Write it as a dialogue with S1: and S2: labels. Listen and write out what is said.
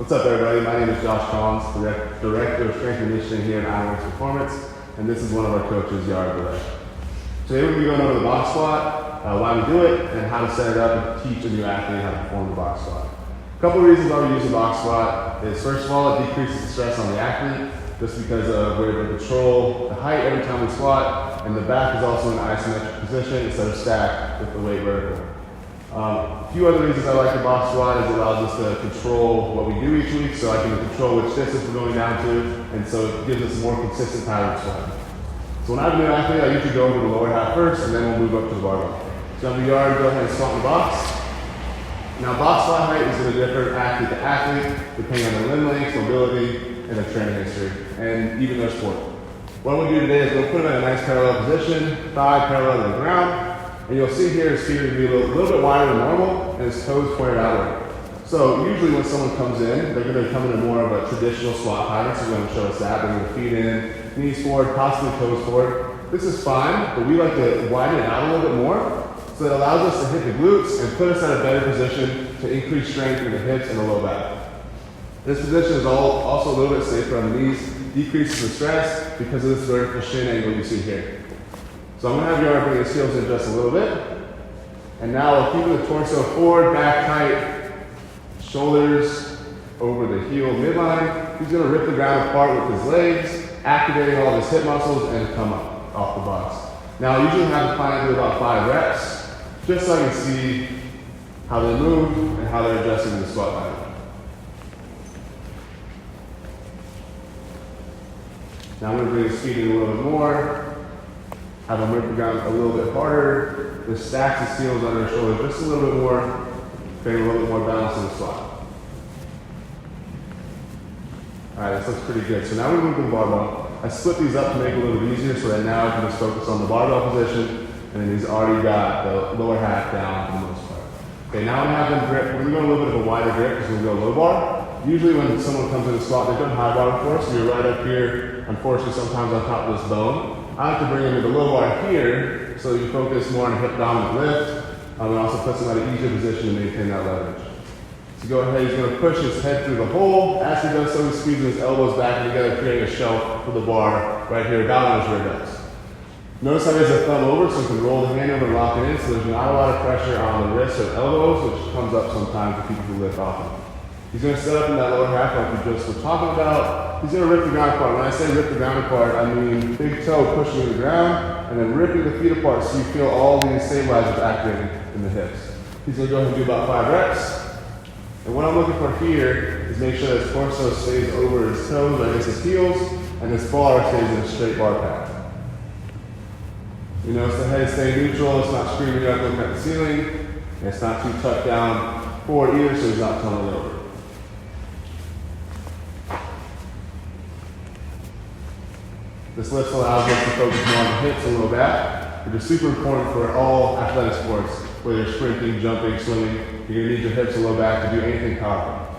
S1: What's up, everybody? My name is Josh Collins, Director of Strength and Conditioning here at Ironworks Performance, and this is one of our coaches, Yared, Belay. Today we're going to be going over the box squat, why we do it, and how to set it up and teach a new athlete how to perform the box squat. A couple of reasons why we use the box squat is, first of all, it decreases the stress on the athlete, just because we're able to control the height every time we squat, and the back is also in an isometric position instead of stacked with the weight vertical. A few other reasons I like the box squat is it allows us to control what we do each week, so I can control which distance we're going down to, and so it gives us a more consistent pattern of squatting. So when I have a new athlete, I usually go over the lower half first, and then we'll move up to the barbell. So on the yard, go ahead and squat in the box. Now box squat height is going to differ athlete to athlete, depending on their limb length, mobility, and their training history, and even their sport. What I'm going to do today is we'll put him in a nice parallel position, thigh parallel to the ground. And you'll see here his feet are going to be a little bit wider than normal, and his toes pointed outward. So usually when someone comes in, they're going to come into more of a traditional squat pattern, so we're going to show us that. Bring the feet in, knees forward, possibly toes forward. This is fine, but we like to widen it out a little bit more, so it allows us to hit the glutes and put us in a better position to increase strength in the hips and the low back. This position is also a little bit safer on the knees, decreases the stress because of this vertical shin angle you see here. So I'm going to have Yared bring his heels in just a little bit. And now we're keeping the torso forward, back tight, shoulders over the heel midline. He's going to rip the ground apart with his legs, activating all of his hip muscles, and come up off the box. Now I usually have the client do about 5 reps, just so I can see how they move and how they're adjusting to the squat pattern. Now I'm going to bring his feet in a little bit more. Have him rip the ground a little bit harder. Just stack his heels under his shoulders just a little bit more, create a little bit more balance in the squat. All right, this looks pretty good. So now we move to the barbell. I split these up to make it a little bit easier so that now I can just focus on the barbell position, and then he's already got the lower half down for the most part. Okay, now I'm going to have him grip. We're going to go a little bit of a wider grip because we're going to go low bar. Usually when someone comes in the squat, they've done high bar before, so you're right up here, unfortunately sometimes on top of this bone. I like to bring him to the low bar here so you focus more on a hip dominant lift, and also puts him at an easier position to maintain that leverage. So go ahead, he's going to push his head through the hole. As he does so, he's squeezing his elbows back together, creating a shelf for the bar right here, about on his rear delts. Notice how he has a thumb over, so he can roll the hand over and lock it in, so there's not a lot of pressure on the wrists or elbows, which comes up sometimes for people who lift often. He's going to set up in that lower half like we just were talking about. He's going to rip the ground apart. When I say rip the ground apart, I mean big toe pushing to the ground and then ripping the feet apart so you feel all these stabilizers activating in the hips. He's going to go ahead and do about 5 reps. And what I'm looking for here is make sure that his torso stays over his toes, or against his heels, and this bar stays in a straight bar path. You notice the head is staying neutral, it's not screaming up looking at the ceiling, and it's not too tucked down forward either, so he's not tumbling over. This lift allows us to focus more on the hips and low back, which is super important for all athletic sports, whether you're sprinting, jumping, swimming. You're going to need your hips and low back to do anything powerful.